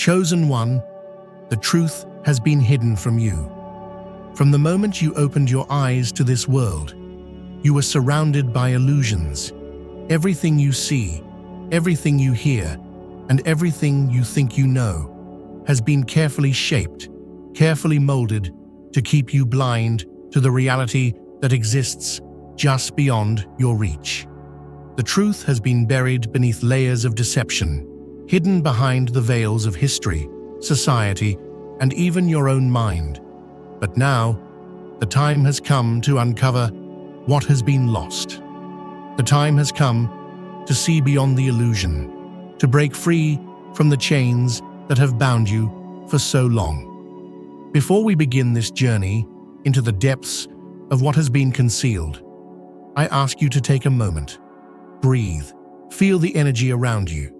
Chosen one, the truth has been hidden from you. From the moment you opened your eyes to this world, you were surrounded by illusions. Everything you see, everything you hear, and everything you think you know has been carefully shaped, carefully molded to keep you blind to the reality that exists just beyond your reach. The truth has been buried beneath layers of deception, hidden behind the veils of history, society, and even your own mind. But now, the time has come to uncover what has been lost. The time has come to see beyond the illusion, to break free from the chains that have bound you for so long. Before we begin this journey into the depths of what has been concealed, I ask you to take a moment. Breathe. Feel the energy around you.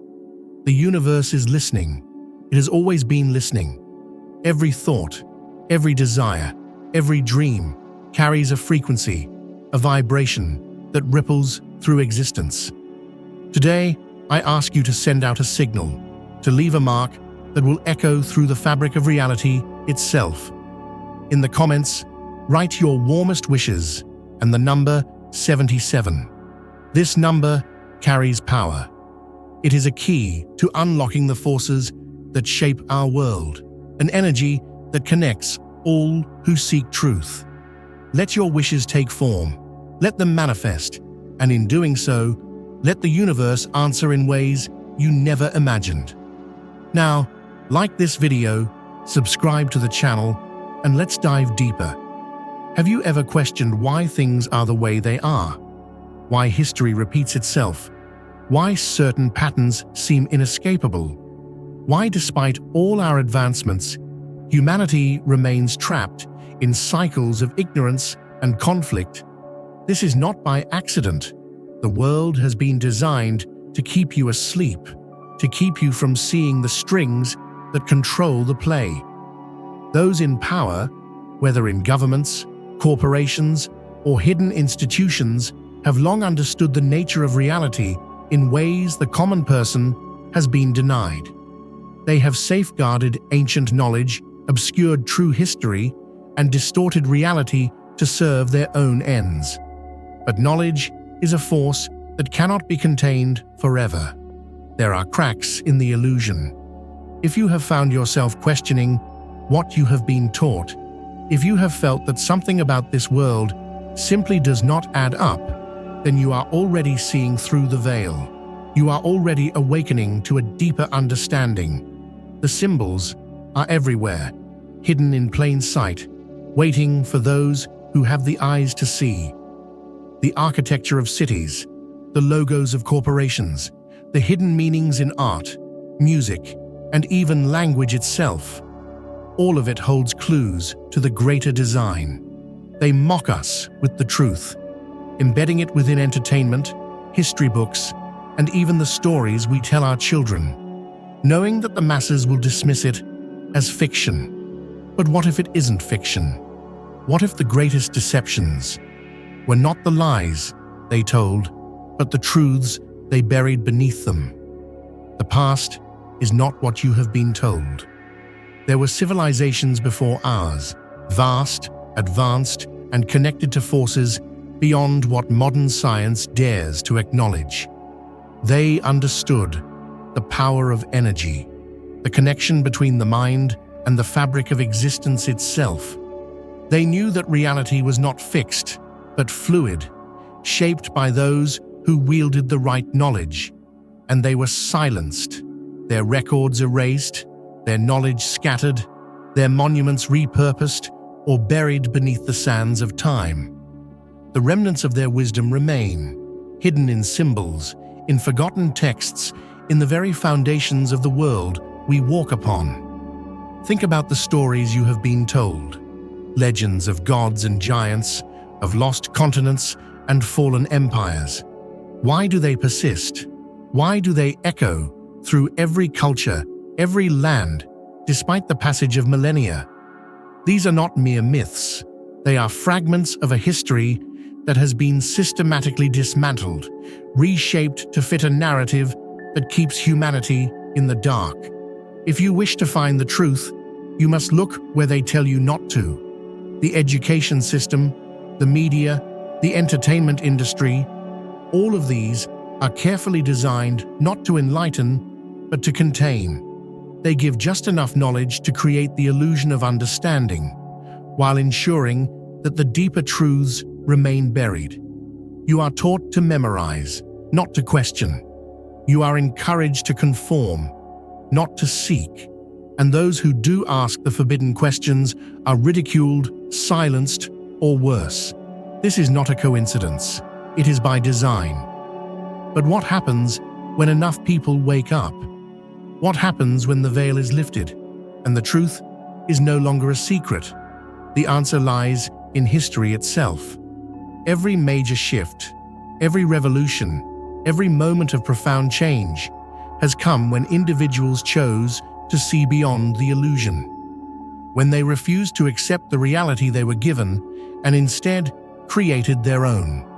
The universe is listening. It has always been listening. Every thought, every desire, every dream carries a frequency, a vibration that ripples through existence. Today, I ask you to send out a signal, to leave a mark that will echo through the fabric of reality itself. In the comments, write your warmest wishes and the number 77. This number carries power. It is a key to unlocking the forces that shape our world, an energy that connects all who seek truth. Let your wishes take form, let them manifest, and in doing so, let the universe answer in ways you never imagined. Now, like this video, subscribe to the channel, and let's dive deeper. Have you ever questioned why things are the way they are? Why history repeats itself? Why certain patterns seem inescapable? Why, despite all our advancements, humanity remains trapped in cycles of ignorance and conflict? This is not by accident. The world has been designed to keep you asleep, to keep you from seeing the strings that control the play. Those in power, whether in governments, corporations, or hidden institutions, have long understood the nature of reality in ways the common person has been denied. They have safeguarded ancient knowledge, obscured true history, and distorted reality to serve their own ends. But knowledge is a force that cannot be contained forever. There are cracks in the illusion. If you have found yourself questioning what you have been taught, if you have felt that something about this world simply does not add up, then you are already seeing through the veil. You are already awakening to a deeper understanding. The symbols are everywhere, hidden in plain sight, waiting for those who have the eyes to see. The architecture of cities, the logos of corporations, the hidden meanings in art, music, and even language itself. All of it holds clues to the greater design. They mock us with the truth, embedding it within entertainment, history books, and even the stories we tell our children, knowing that the masses will dismiss it as fiction. But what if it isn't fiction? What if the greatest deceptions were not the lies they told, but the truths they buried beneath them? The past is not what you have been told. There were civilizations before ours, vast, advanced, and connected to forces beyond what modern science dares to acknowledge. They understood the power of energy, the connection between the mind and the fabric of existence itself. They knew that reality was not fixed, but fluid, shaped by those who wielded the right knowledge. And they were silenced, their records erased, their knowledge scattered, their monuments repurposed or buried beneath the sands of time. The remnants of their wisdom remain, hidden in symbols, in forgotten texts, in the very foundations of the world we walk upon. Think about the stories you have been told. Legends of gods and giants, of lost continents and fallen empires. Why do they persist? Why do they echo through every culture, every land, despite the passage of millennia? These are not mere myths. They are fragments of a history that has been systematically dismantled, reshaped to fit a narrative that keeps humanity in the dark. If you wish to find the truth, you must look where they tell you not to. The education system, the media, the entertainment industry, all of these are carefully designed not to enlighten, but to contain. They give just enough knowledge to create the illusion of understanding, while ensuring that the deeper truths remain buried. You are taught to memorize, not to question. You are encouraged to conform, not to seek. And those who do ask the forbidden questions are ridiculed, silenced, or worse. This is not a coincidence. It is by design. But what happens when enough people wake up? What happens when the veil is lifted and the truth is no longer a secret? The answer lies in history itself. Every major shift, every revolution, every moment of profound change has come when individuals chose to see beyond the illusion. When they refused to accept the reality they were given and instead created their own.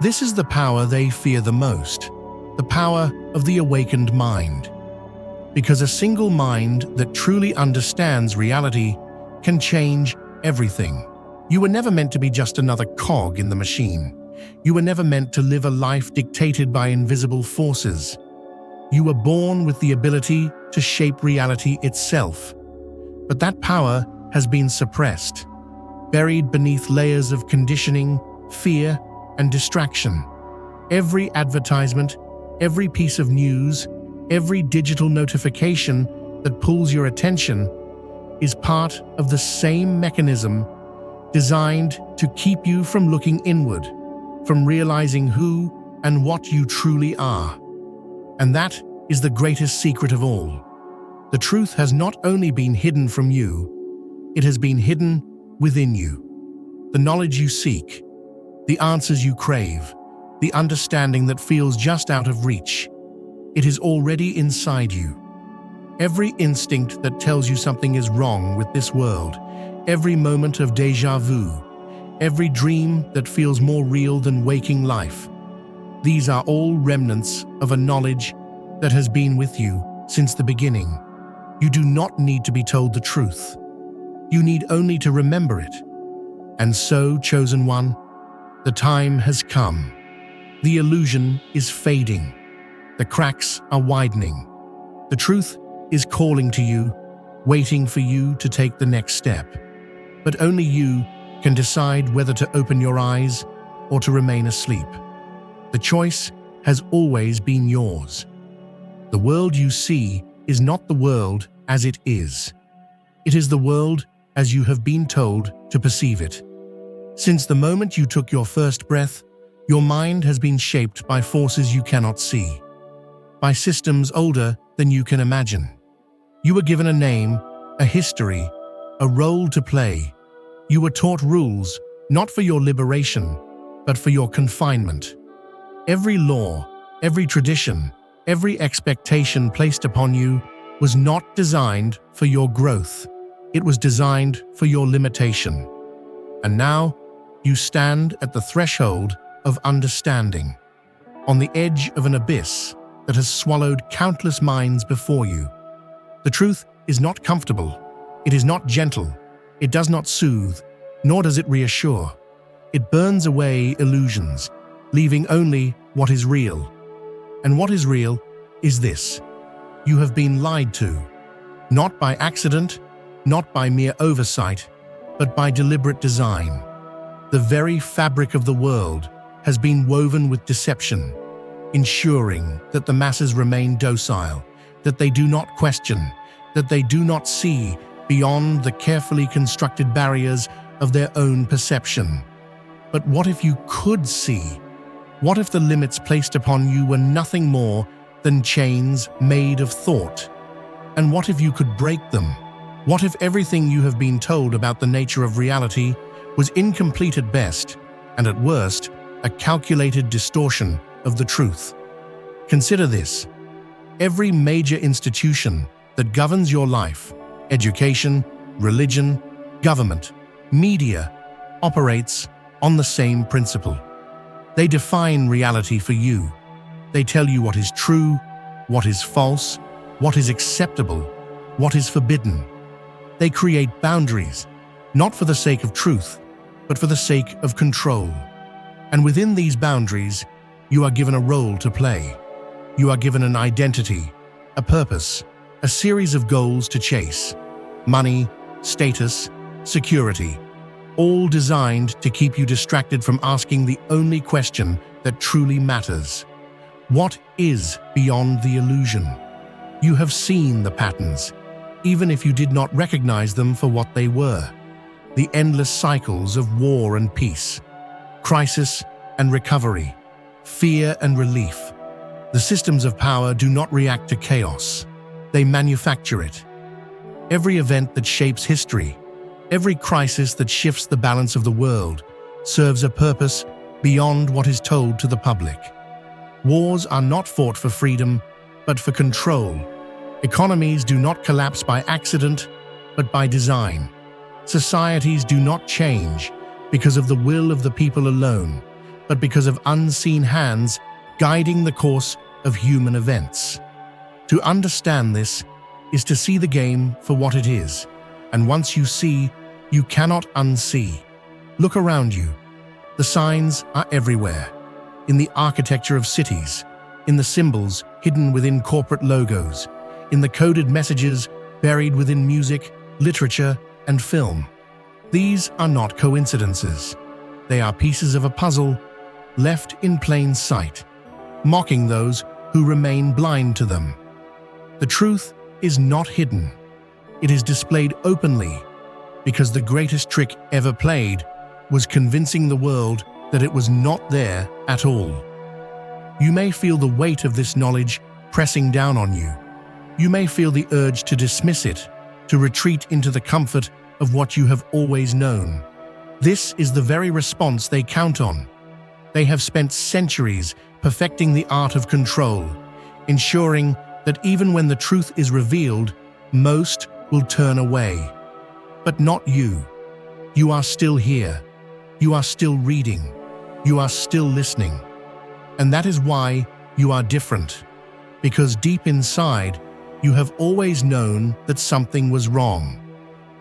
This is the power they fear the most, the power of the awakened mind. Because a single mind that truly understands reality can change everything. You were never meant to be just another cog in the machine. You were never meant to live a life dictated by invisible forces. You were born with the ability to shape reality itself. But that power has been suppressed, buried beneath layers of conditioning, fear, and distraction. Every advertisement, every piece of news, every digital notification that pulls your attention is part of the same mechanism designed to keep you from looking inward, from realizing who and what you truly are. And that is the greatest secret of all. The truth has not only been hidden from you, it has been hidden within you. The knowledge you seek, the answers you crave, the understanding that feels just out of reach, it is already inside you. Every instinct that tells you something is wrong with this world, every moment of déjà vu, every dream that feels more real than waking life, these are all remnants of a knowledge that has been with you since the beginning. You do not need to be told the truth. You need only to remember it. And so, chosen one, the time has come. The illusion is fading. The cracks are widening. The truth is calling to you, waiting for you to take the next step. But only you can decide whether to open your eyes or to remain asleep. The choice has always been yours. The world you see is not the world as it is. It is the world as you have been told to perceive it. Since the moment you took your first breath, your mind has been shaped by forces you cannot see, by systems older than you can imagine. You were given a name, a history, a role to play. You were taught rules, not for your liberation, but for your confinement. Every law, every tradition, every expectation placed upon you was not designed for your growth. It was designed for your limitation. And now, you stand at the threshold of understanding, on the edge of an abyss that has swallowed countless minds before you. The truth is not comfortable. It is not gentle. It does not soothe, nor does it reassure. It burns away illusions, leaving only what is real. And what is real is this: you have been lied to, not by accident, not by mere oversight, but by deliberate design. The very fabric of the world has been woven with deception, ensuring that the masses remain docile, that they do not question, that they do not see beyond the carefully constructed barriers of their own perception. But what if you could see? What if the limits placed upon you were nothing more than chains made of thought? And what if you could break them? What if everything you have been told about the nature of reality was incomplete at best, and at worst, a calculated distortion of the truth? Consider this: every major institution that governs your life, education, religion, government, media, operates on the same principle. They define reality for you. They tell you what is true, what is false, what is acceptable, what is forbidden. They create boundaries, not for the sake of truth, but for the sake of control. And within these boundaries, you are given a role to play. You are given an identity, a purpose, a series of goals to chase. Money, status, security, all designed to keep you distracted from asking the only question that truly matters. What is beyond the illusion? You have seen the patterns, even if you did not recognize them for what they were. The endless cycles of war and peace, crisis and recovery, fear and relief. The systems of power do not react to chaos. They manufacture it. Every event that shapes history, every crisis that shifts the balance of the world, serves a purpose beyond what is told to the public. Wars are not fought for freedom, but for control. Economies do not collapse by accident, but by design. Societies do not change because of the will of the people alone, but because of unseen hands guiding the course of human events. To understand this is to see the game for what it is, and once you see, you cannot unsee. Look around you. The signs are everywhere. In the architecture of cities, in the symbols hidden within corporate logos, in the coded messages buried within music, literature, and film. These are not coincidences. They are pieces of a puzzle left in plain sight, mocking those who remain blind to them. The truth is not hidden. It is displayed openly because the greatest trick ever played was convincing the world that it was not there at all. You may feel the weight of this knowledge pressing down on you. You may feel the urge to dismiss it, to retreat into the comfort of what you have always known. This is the very response they count on. They have spent centuries perfecting the art of control, ensuring that even when the truth is revealed, most will turn away. But not you. You are still here. You are still reading. You are still listening. And that is why you are different. Because deep inside, you have always known that something was wrong.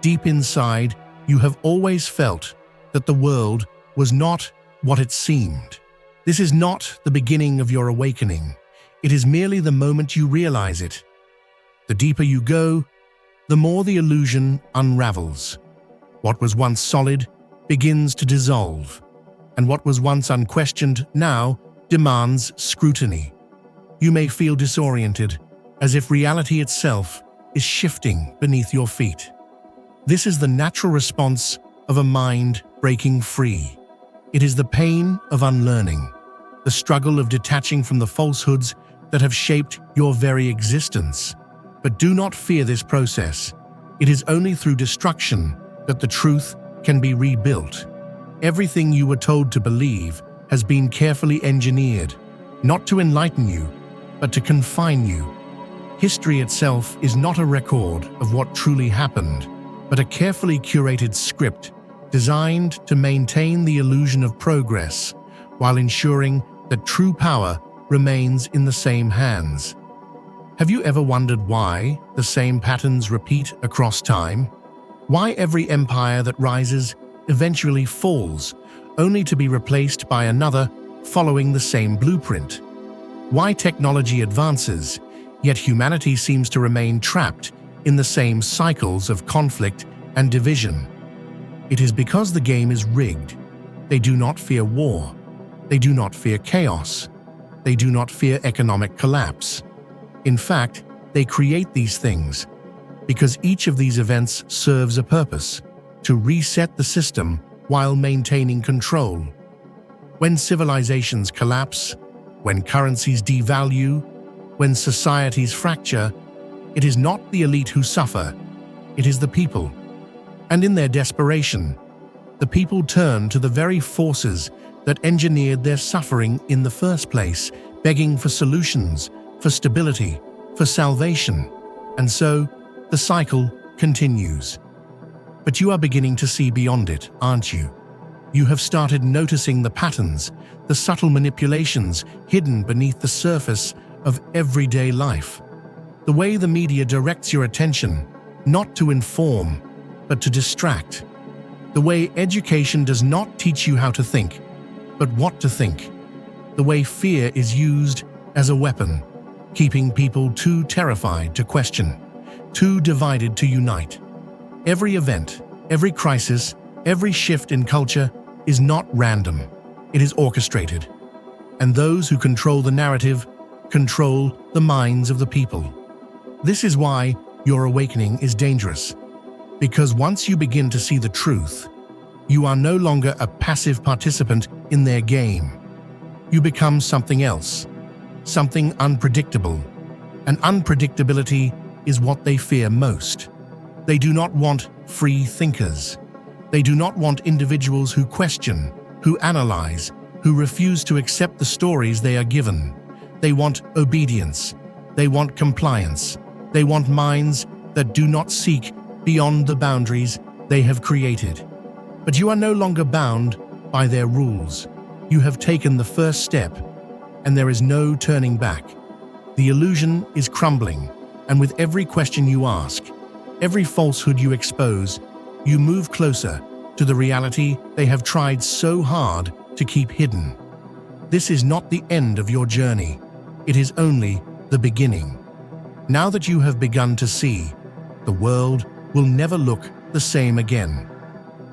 Deep inside, you have always felt that the world was not what it seemed. This is not the beginning of your awakening. It is merely the moment you realize it. The deeper you go, the more the illusion unravels. What was once solid begins to dissolve, and what was once unquestioned now demands scrutiny. You may feel disoriented, as if reality itself is shifting beneath your feet. This is the natural response of a mind breaking free. It is the pain of unlearning, the struggle of detaching from the falsehoods that have shaped your very existence. But do not fear this process. It is only through destruction that the truth can be rebuilt. Everything you were told to believe has been carefully engineered, not to enlighten you, but to confine you. History itself is not a record of what truly happened, but a carefully curated script designed to maintain the illusion of progress while ensuring that true power remains in the same hands. Have you ever wondered why the same patterns repeat across time? Why every empire that rises eventually falls, only to be replaced by another following the same blueprint? Why technology advances, yet humanity seems to remain trapped in the same cycles of conflict and division? It is because the game is rigged. They do not fear war. They do not fear chaos. They do not fear economic collapse. In fact, they create these things because each of these events serves a purpose: to reset the system while maintaining control. When civilizations collapse, when currencies devalue, when societies fracture, it is not the elite who suffer, it is the people. And in their desperation, the people turn to the very forces that engineered their suffering in the first place, begging for solutions, for stability, for salvation. And so, the cycle continues. But you are beginning to see beyond it, aren't you? You have started noticing the patterns, the subtle manipulations hidden beneath the surface of everyday life. The way the media directs your attention, not to inform, but to distract. The way education does not teach you how to think, but what to think. The way fear is used as a weapon, keeping people too terrified to question, too divided to unite. Every event, every crisis, every shift in culture is not random. It is orchestrated. And those who control the narrative control the minds of the people. This is why your awakening is dangerous. Because once you begin to see the truth, you are no longer a passive participant in their game. You become something else, something unpredictable. And unpredictability is what they fear most. They do not want free thinkers. They do not want individuals who question, who analyze, who refuse to accept the stories they are given. They want obedience. They want compliance. They want minds that do not seek beyond the boundaries they have created. But you are no longer bound by their rules. You have taken the first step, and there is no turning back. The illusion is crumbling, and with every question you ask, every falsehood you expose, you move closer to the reality they have tried so hard to keep hidden. This is not the end of your journey. It is only the beginning. Now that you have begun to see, the world will never look the same again.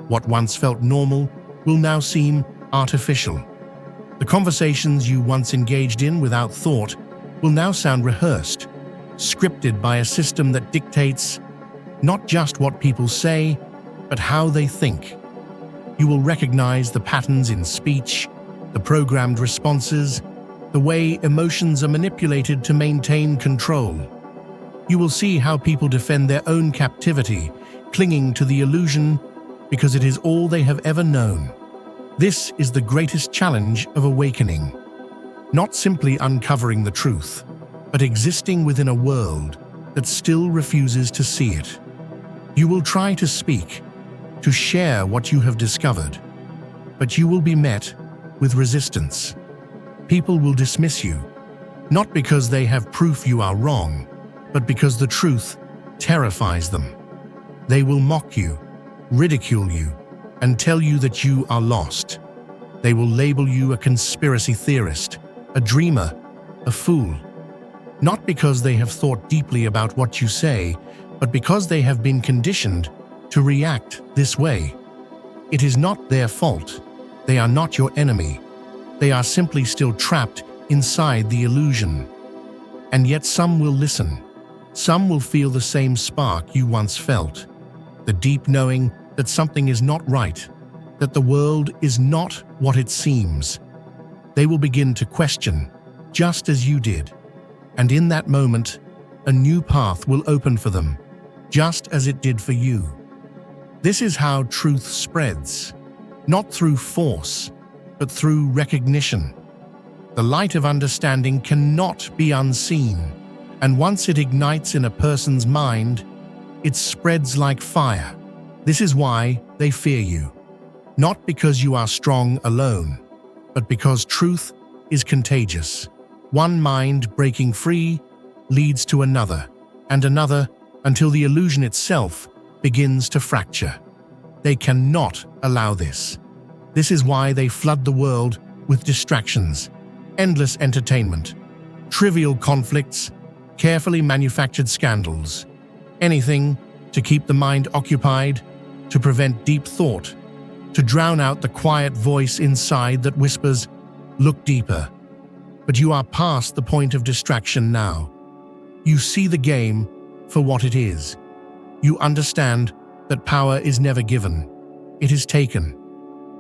What once felt normal will now seem artificial. The conversations you once engaged in without thought will now sound rehearsed, scripted by a system that dictates not just what people say, but how they think. You will recognize the patterns in speech, the programmed responses, the way emotions are manipulated to maintain control. You will see how people defend their own captivity, clinging to the illusion because it is all they have ever known. This is the greatest challenge of awakening. Not simply uncovering the truth, but existing within a world that still refuses to see it. You will try to speak, to share what you have discovered, but you will be met with resistance. People will dismiss you, not because they have proof you are wrong, but because the truth terrifies them. They will mock you, ridicule you, and tell you that you are lost. They will label you a conspiracy theorist, a dreamer, a fool. Not because they have thought deeply about what you say, but because they have been conditioned to react this way. It is not their fault. They are not your enemy. They are simply still trapped inside the illusion. And yet some will listen. Some will feel the same spark you once felt. The deep knowing that something is not right, that the world is not what it seems. They will begin to question, just as you did. And in that moment, a new path will open for them, just as it did for you. This is how truth spreads, not through force, but through recognition. The light of understanding cannot be unseen, and once it ignites in a person's mind, it spreads like fire. This is why they fear you, not because you are strong alone, but because truth is contagious. One mind breaking free leads to another, and another, until the illusion itself begins to fracture. They cannot allow this. This is why they flood the world with distractions, endless entertainment, trivial conflicts, carefully manufactured scandals. Anything to keep the mind occupied, to prevent deep thought, to drown out the quiet voice inside that whispers, "Look deeper." But you are past the point of distraction now. You see the game for what it is. You understand that power is never given. It is taken.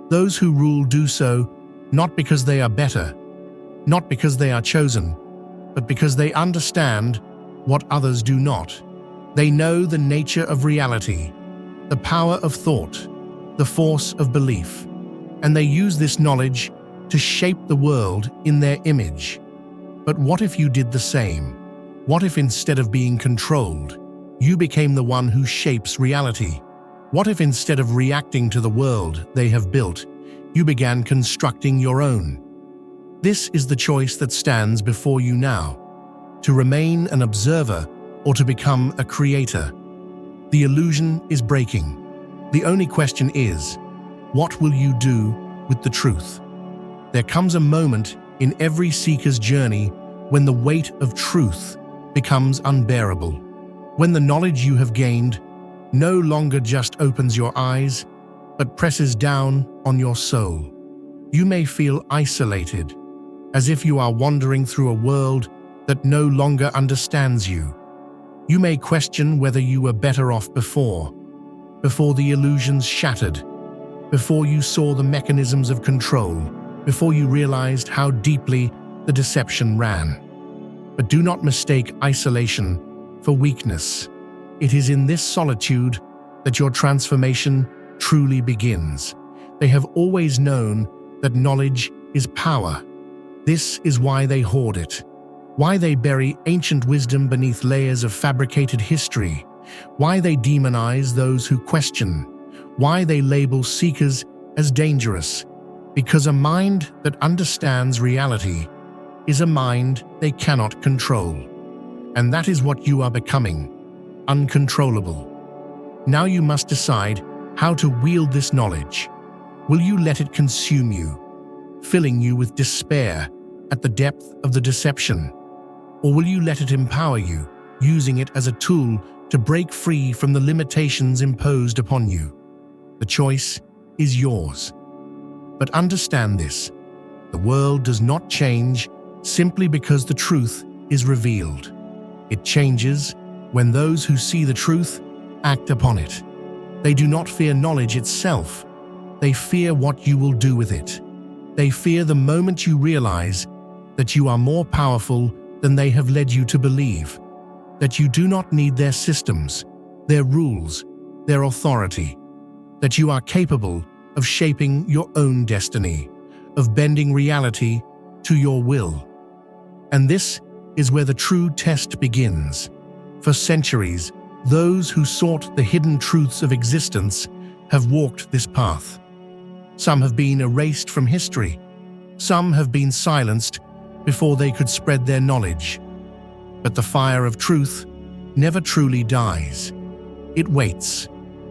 Those who rule do so not because they are better, not because they are chosen, but because they understand what others do not. They know the nature of reality, the power of thought, the force of belief, and they use this knowledge to shape the world in their image. But what if you did the same? What if instead of being controlled, you became the one who shapes reality? What if instead of reacting to the world they have built, you began constructing your own? This is the choice that stands before you now: to remain an observer or to become a creator. The illusion is breaking. The only question is, what will you do with the truth? There comes a moment in every seeker's journey when the weight of truth becomes unbearable, when the knowledge you have gained no longer just opens your eyes, but presses down on your soul. You may feel isolated, as if you are wandering through a world that no longer understands you. You may question whether you were better off before the illusions shattered, before you saw the mechanisms of control, before you realized how deeply the deception ran. But do not mistake isolation for weakness. It is in this solitude that your transformation truly begins. They have always known that knowledge is power. This is why they hoard it, why they bury ancient wisdom beneath layers of fabricated history, why they demonize those who question, why they label seekers as dangerous. Because a mind that understands reality is a mind they cannot control. And that is what you are becoming, uncontrollable. Now you must decide how to wield this knowledge. Will you let it consume you, filling you with despair at the depth of the deception? Or will you let it empower you, using it as a tool to break free from the limitations imposed upon you? The choice is yours. But understand this: the world does not change simply because the truth is revealed. It changes when those who see the truth act upon it. They do not fear knowledge itself. They fear what you will do with it. They fear the moment you realize that you are more powerful than they have led you to believe, that you do not need their systems, their rules, their authority, that you are capable of shaping your own destiny, of bending reality to your will. And this is where the true test begins. For centuries, those who sought the hidden truths of existence have walked this path. Some have been erased from history. Some have been silenced before they could spread their knowledge. But the fire of truth never truly dies. It waits,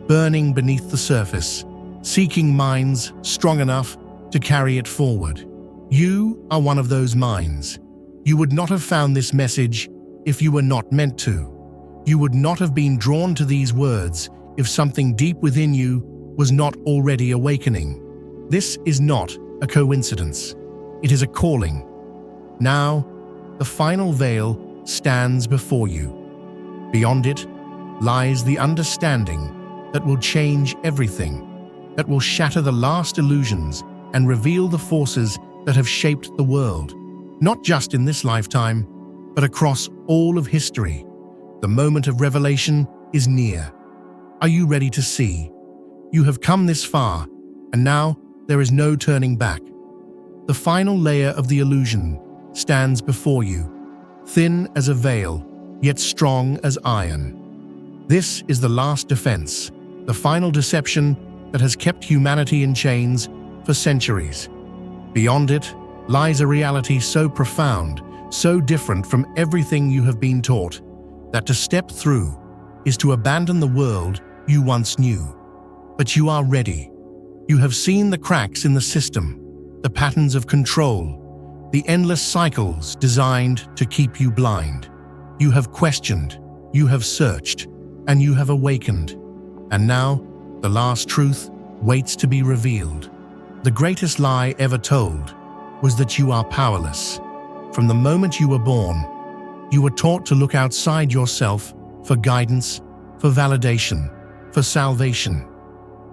burning beneath the surface, seeking minds strong enough to carry it forward. You are one of those minds. You would not have found this message if you were not meant to. You would not have been drawn to these words if something deep within you was not already awakening. This is not a coincidence. It is a calling. Now, the final veil stands before you. Beyond it lies the understanding that will change everything, that will shatter the last illusions and reveal the forces that have shaped the world, not just in this lifetime, but across all of history. The moment of revelation is near. Are you ready to see? You have come this far, and now there is no turning back. The final layer of the illusion stands before you, thin as a veil, yet strong as iron. This is the last defense, the final deception that has kept humanity in chains for centuries. Beyond it lies a reality so profound, so different from everything you have been taught, that to step through is to abandon the world you once knew. But you are ready. You have seen the cracks in the system, the patterns of control, the endless cycles designed to keep you blind. You have questioned, you have searched, and you have awakened. And now, the last truth waits to be revealed. The greatest lie ever told was that you are powerless. From the moment you were born, you were taught to look outside yourself for guidance, for validation, for salvation.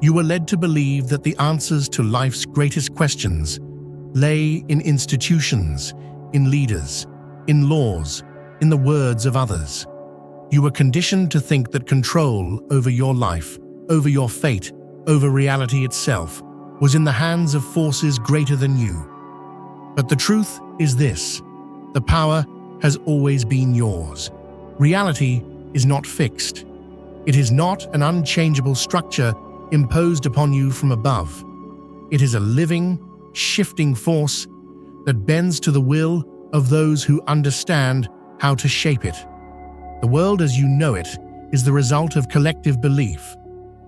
You were led to believe that the answers to life's greatest questions lay in institutions, in leaders, in laws, in the words of others. You were conditioned to think that control over your life, over your fate, over reality itself, was in the hands of forces greater than you. But the truth is this: the power has always been yours. Reality is not fixed. It is not an unchangeable structure imposed upon you from above. It is a living, shifting force that bends to the will of those who understand how to shape it. The world as you know it is the result of collective belief,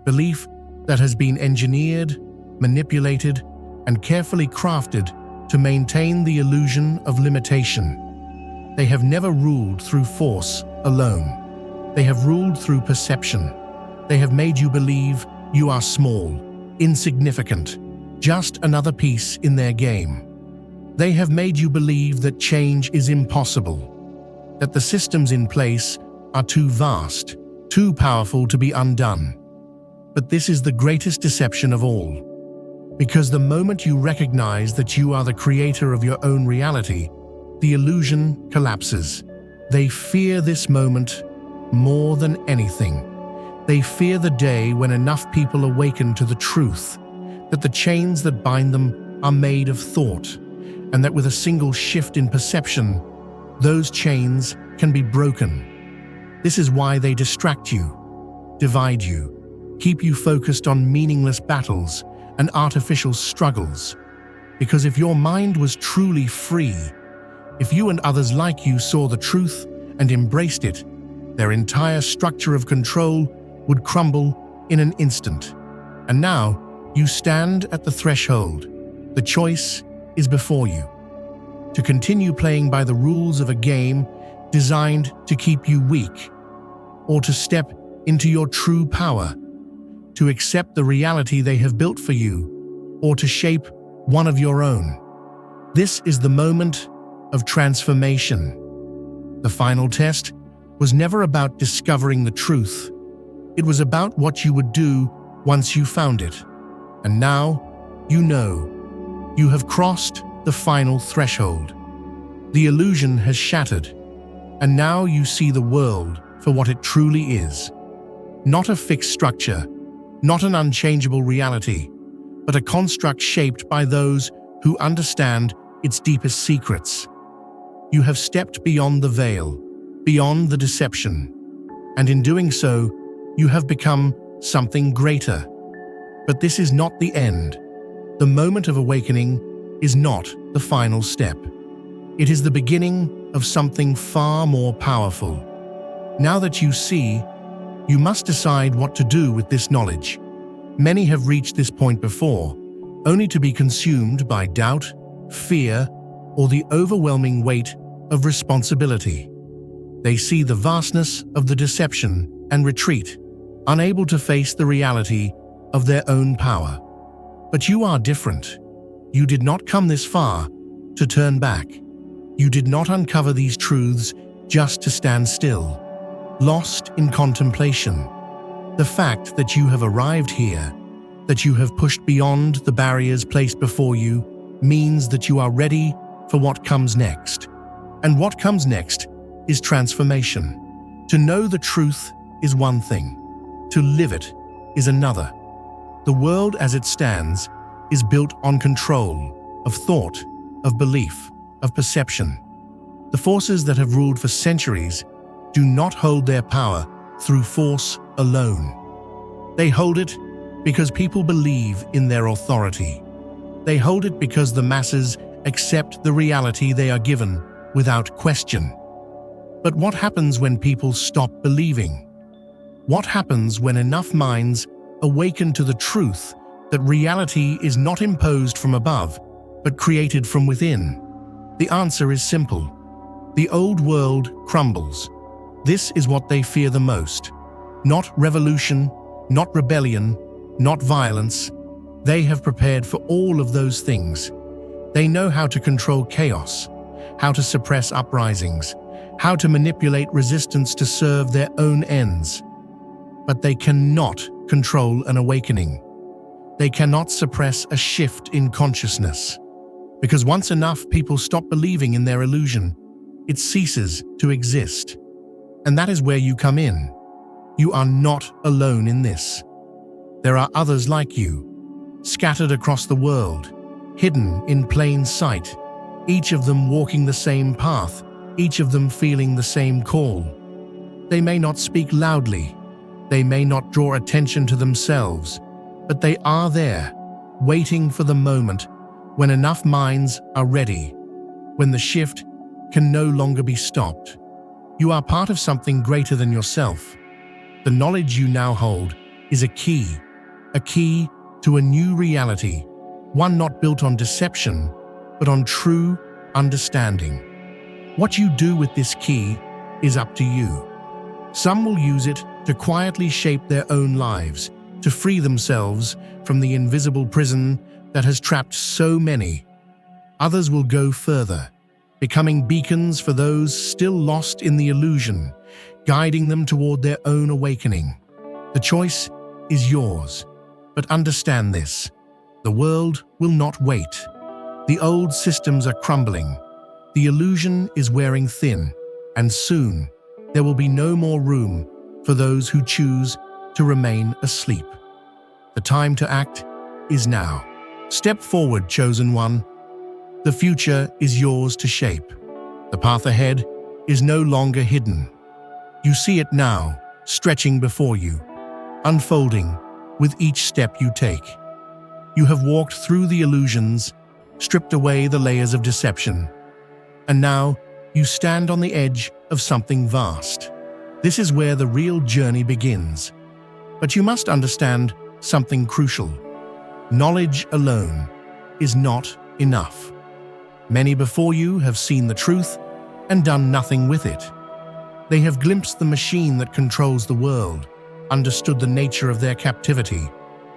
belief that has been engineered, manipulated, and carefully crafted to maintain the illusion of limitation. They have never ruled through force alone. They have ruled through perception. They have made you believe you are small, insignificant, just another piece in their game. They have made you believe that change is impossible, that the systems in place are too vast, too powerful to be undone. But this is the greatest deception of all, because the moment you recognize that you are the creator of your own reality, the illusion collapses. They fear this moment more than anything. They fear the day when enough people awaken to the truth, that the chains that bind them are made of thought, and that with a single shift in perception, those chains can be broken. This is why they distract you, divide you, keep you focused on meaningless battles and artificial struggles. Because if your mind was truly free, if you and others like you saw the truth and embraced it, their entire structure of control would crumble in an instant. And now, you stand at the threshold. The choice is before you. To continue playing by the rules of a game designed to keep you weak, or to step into your true power, to accept the reality they have built for you, or to shape one of your own. This is the moment of transformation. The final test was never about discovering the truth. It was about what you would do once you found it. And now, you know, you have crossed the final threshold. The illusion has shattered, and now you see the world for what it truly is. Not a fixed structure, not an unchangeable reality, but a construct shaped by those who understand its deepest secrets. You have stepped beyond the veil, beyond the deception, and in doing so, you have become something greater. But this is not the end. The moment of awakening is not the final step. It is the beginning of something far more powerful. Now that you see, you must decide what to do with this knowledge. Many have reached this point before, only to be consumed by doubt, fear, or the overwhelming weight of responsibility. They see the vastness of the deception and retreat, unable to face the reality of their own power. But you are different. You did not come this far to turn back. You did not uncover these truths just to stand still, lost in contemplation. The fact that you have arrived here, that you have pushed beyond the barriers placed before you, means that you are ready for what comes next. And what comes next is transformation. To know the truth is one thing. To live it is another. The world as it stands is built on control, of thought, of belief, of perception. The forces that have ruled for centuries do not hold their power through force alone. They hold it because people believe in their authority. They hold it because the masses accept the reality they are given without question. But what happens when people stop believing? What happens when enough minds awaken to the truth that reality is not imposed from above, but created from within? The answer is simple. The old world crumbles. This is what they fear the most. Not revolution, not rebellion, not violence. They have prepared for all of those things. They know how to control chaos, how to suppress uprisings, how to manipulate resistance to serve their own ends. But they cannot control an awakening. They cannot suppress a shift in consciousness. Because once enough people stop believing in their illusion, it ceases to exist. And that is where you come in. You are not alone in this. There are others like you, scattered across the world, hidden in plain sight, each of them walking the same path, each of them feeling the same call. They may not speak loudly, they may not draw attention to themselves, but they are there, waiting for the moment when enough minds are ready, when the shift can no longer be stopped. You are part of something greater than yourself. The knowledge you now hold is a key to a new reality, one not built on deception, but on true understanding. What you do with this key is up to you. Some will use it to quietly shape their own lives, to free themselves from the invisible prison that has trapped so many. Others will go further, becoming beacons for those still lost in the illusion, guiding them toward their own awakening. The choice is yours, but understand this: the world will not wait. The old systems are crumbling, the illusion is wearing thin, and soon there will be no more room for those who choose to remain asleep. The time to act is now. Step forward, chosen one. The future is yours to shape. The path ahead is no longer hidden. You see it now, stretching before you, unfolding with each step you take. You have walked through the illusions, stripped away the layers of deception, and now you stand on the edge of something vast. This is where the real journey begins. But you must understand something crucial. Knowledge alone is not enough. Many before you have seen the truth and done nothing with it. They have glimpsed the machine that controls the world, understood the nature of their captivity,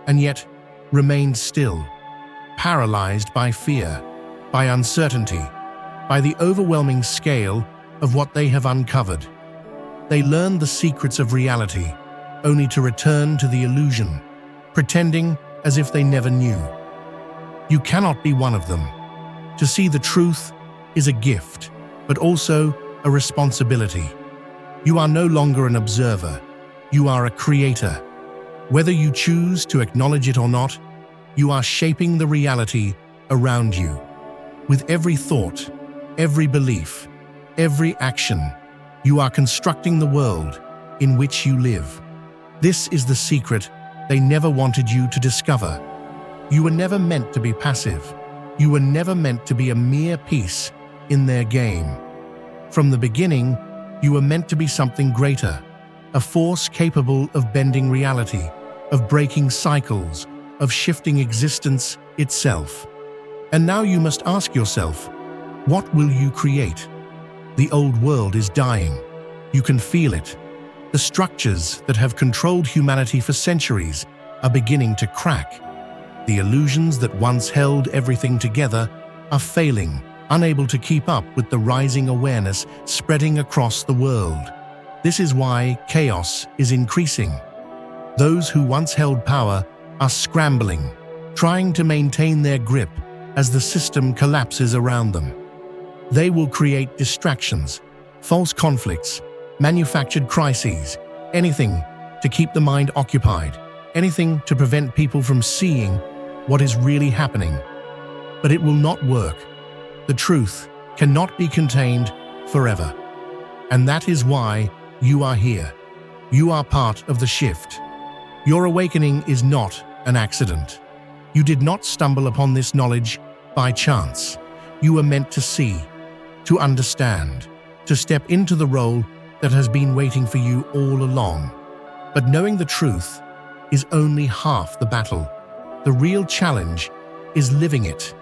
and yet remained still, paralyzed by fear, by uncertainty, by the overwhelming scale of what they have uncovered. They learned the secrets of reality, only to return to the illusion, pretending as if they never knew. You cannot be one of them. To see the truth is a gift, but also a responsibility. You are no longer an observer, you are a creator. Whether you choose to acknowledge it or not, you are shaping the reality around you. With every thought, every belief, every action, you are constructing the world in which you live. This is the secret they never wanted you to discover. You were never meant to be passive. You were never meant to be a mere piece in their game. From the beginning, you were meant to be something greater, a force capable of bending reality, of breaking cycles, of shifting existence itself. And now you must ask yourself, what will you create? The old world is dying. You can feel it. The structures that have controlled humanity for centuries are beginning to crack. The illusions that once held everything together are failing, unable to keep up with the rising awareness spreading across the world. This is why chaos is increasing. Those who once held power are scrambling, trying to maintain their grip as the system collapses around them. They will create distractions, false conflicts, manufactured crises, anything to keep the mind occupied, anything to prevent people from seeing what is really happening. But it will not work. The truth cannot be contained forever. And that is why you are here. You are part of the shift. Your awakening is not an accident. You did not stumble upon this knowledge by chance. You were meant to see, to understand, to step into the role that has been waiting for you all along. But knowing the truth is only half the battle. The real challenge is living it.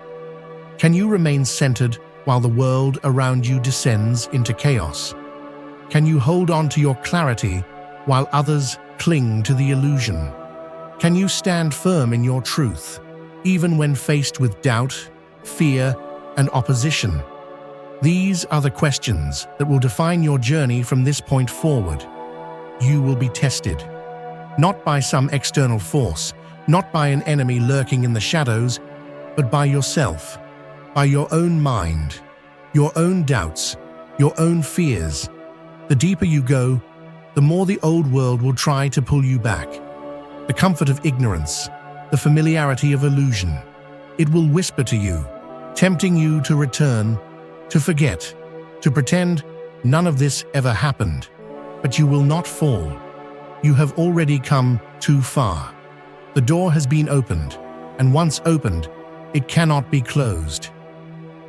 Can you remain centered while the world around you descends into chaos? Can you hold on to your clarity while others cling to the illusion? Can you stand firm in your truth, even when faced with doubt, fear, and opposition? These are the questions that will define your journey from this point forward. You will be tested, not by some external force, not by an enemy lurking in the shadows, but by yourself, by your own mind, your own doubts, your own fears. The deeper you go, the more the old world will try to pull you back. The comfort of ignorance, the familiarity of illusion. It will whisper to you, tempting you to return, to forget, to pretend none of this ever happened. But you will not fall. You have already come too far. The door has been opened, and once opened, it cannot be closed.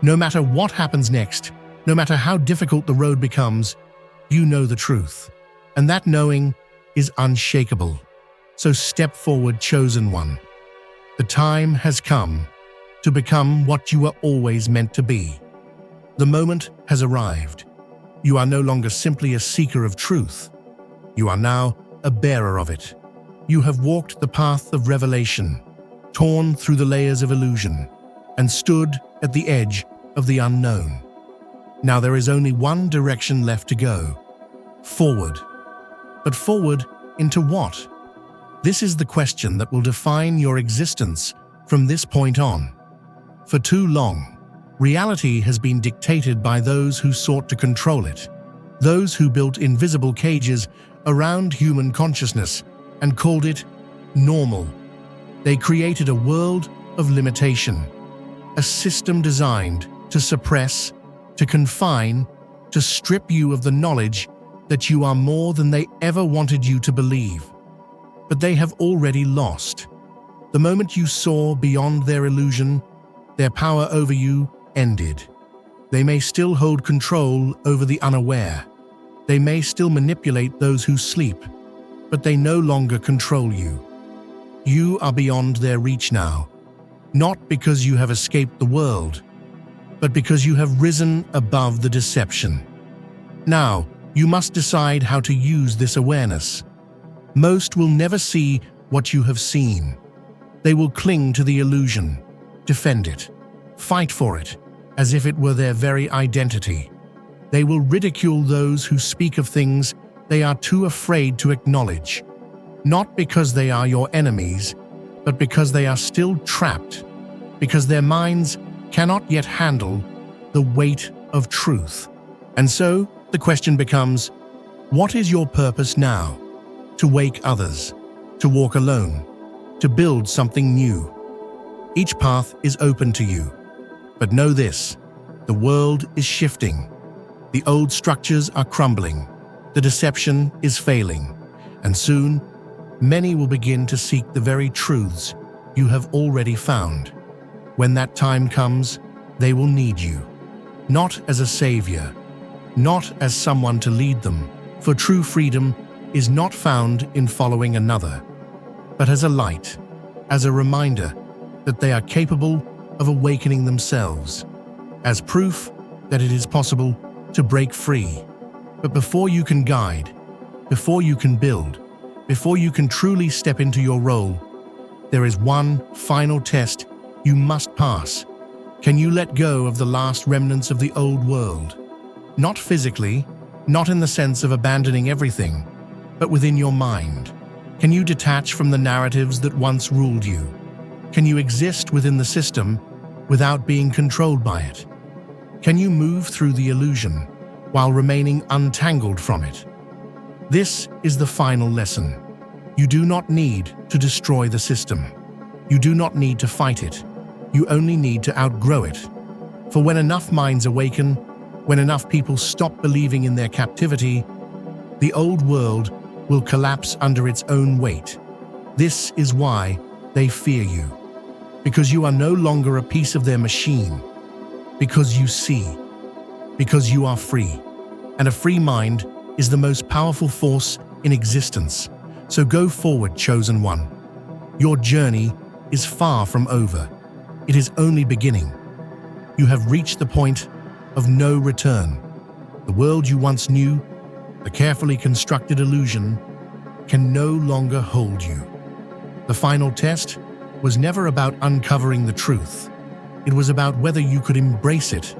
No matter what happens next, no matter how difficult the road becomes, You know the truth, and that knowing is unshakable. So step forward, chosen one. The time has come to become what you were always meant to be. The moment has arrived. You are no longer simply a seeker of truth. You are now a bearer of it. You have walked the path of revelation, torn through the layers of illusion, and stood at the edge of the unknown. Now there is only one direction left to go: forward. But forward into what? This is the question that will define your existence from this point on. For too long, reality has been dictated by those who sought to control it, those who built invisible cages around human consciousness and called it normal. They created a world of limitation, a system designed to suppress, to confine, to strip you of the knowledge that you are more than they ever wanted you to believe. But they have already lost. The moment you saw beyond their illusion, their power over you ended. They may still hold control over the unaware. They may still manipulate those who sleep, but they no longer control you. You are beyond their reach now, not because you have escaped the world, but because you have risen above the deception. Now, you must decide how to use this awareness. Most will never see what you have seen. They will cling to the illusion, defend it, fight for it, as if it were their very identity. They will ridicule those who speak of things they are too afraid to acknowledge, not because they are your enemies, but because they are still trapped, because their minds cannot yet handle the weight of truth. And so, the question becomes, what is your purpose now? To wake others, to walk alone, to build something new. Each path is open to you. But know this, the world is shifting. The old structures are crumbling. The deception is failing. And soon, many will begin to seek the very truths you have already found. When that time comes, they will need you. Not as a savior, not as someone to lead them, for true freedom is not found in following another, but as a light, as a reminder that they are capable of awakening themselves, as proof that it is possible to break free. But before you can guide, before you can build, before you can truly step into your role, there is one final test you must pass. Can you let go of the last remnants of the old world? Not physically, not in the sense of abandoning everything, but within your mind. Can you detach from the narratives that once ruled you? Can you exist within the system without being controlled by it? Can you move through the illusion while remaining untangled from it? This is the final lesson. You do not need to destroy the system. You do not need to fight it. You only need to outgrow it. For when enough minds awaken, when enough people stop believing in their captivity, the old world will collapse under its own weight. This is why they fear you. Because you are no longer a piece of their machine. Because you see. Because you are free. And a free mind is the most powerful force in existence. So go forward, chosen one. Your journey is far from over. It is only beginning. You have reached the point of no return. The world you once knew, the carefully constructed illusion, can no longer hold you. The final test was never about uncovering the truth. It was about whether you could embrace it,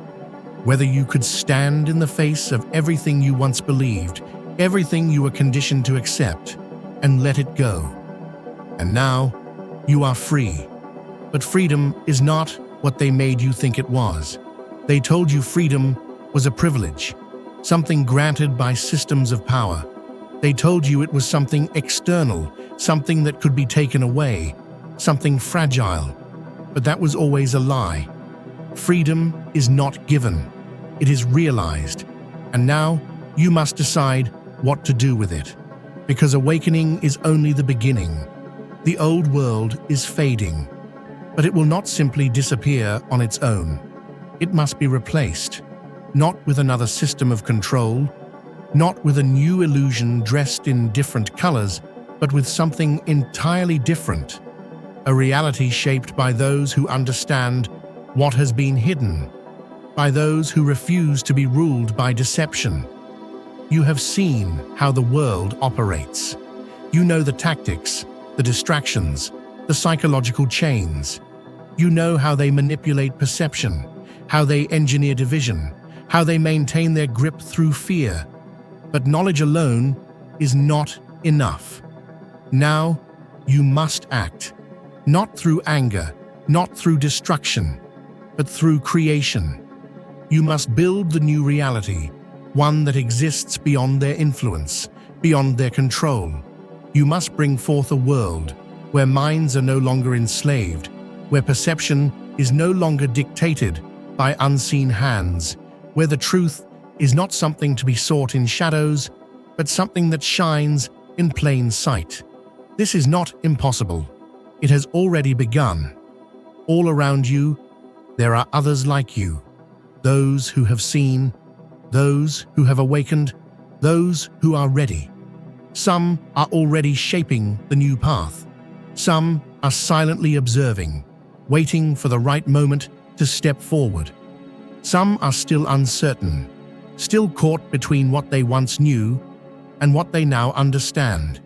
whether you could stand in the face of everything you once believed, everything you were conditioned to accept, and let it go. And now, you are free. But freedom is not what they made you think it was. They told you freedom was a privilege, something granted by systems of power. They told you it was something external, something that could be taken away, something fragile. But that was always a lie. Freedom is not given. It is realized. And now you must decide what to do with it. Because awakening is only the beginning. The old world is fading. But it will not simply disappear on its own. It must be replaced, not with another system of control, not with a new illusion dressed in different colors, but with something entirely different, a reality shaped by those who understand what has been hidden, by those who refuse to be ruled by deception. You have seen how the world operates. You know the tactics, the distractions, the psychological chains. You know how they manipulate perception, how they engineer division, how they maintain their grip through fear. But knowledge alone is not enough. Now, you must act, not through anger, not through destruction, but through creation. You must build the new reality, one that exists beyond their influence, beyond their control. You must bring forth a world where minds are no longer enslaved, where perception is no longer dictated by unseen hands, where the truth is not something to be sought in shadows, but something that shines in plain sight. This is not impossible. It has already begun. All around you, there are others like you, those who have seen, those who have awakened, those who are ready. Some are already shaping the new path. Some are silently observing, waiting for the right moment to step forward. Some are still uncertain, still caught between what they once knew and what they now understand.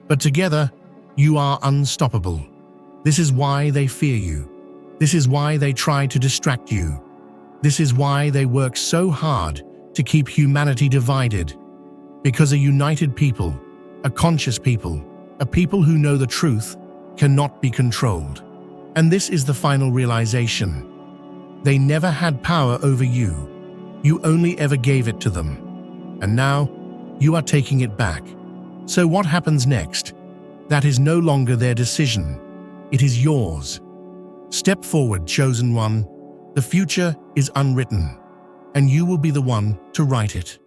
But together, you are unstoppable. This is why they fear you. This is why they try to distract you. This is why they work so hard to keep humanity divided. Because a united people, a conscious people, a people who know the truth, cannot be controlled. And this is the final realization. They never had power over you. You only ever gave it to them. And now, you are taking it back. So what happens next? That is no longer their decision. It is yours. Step forward, chosen one. The future is unwritten, and you will be the one to write it.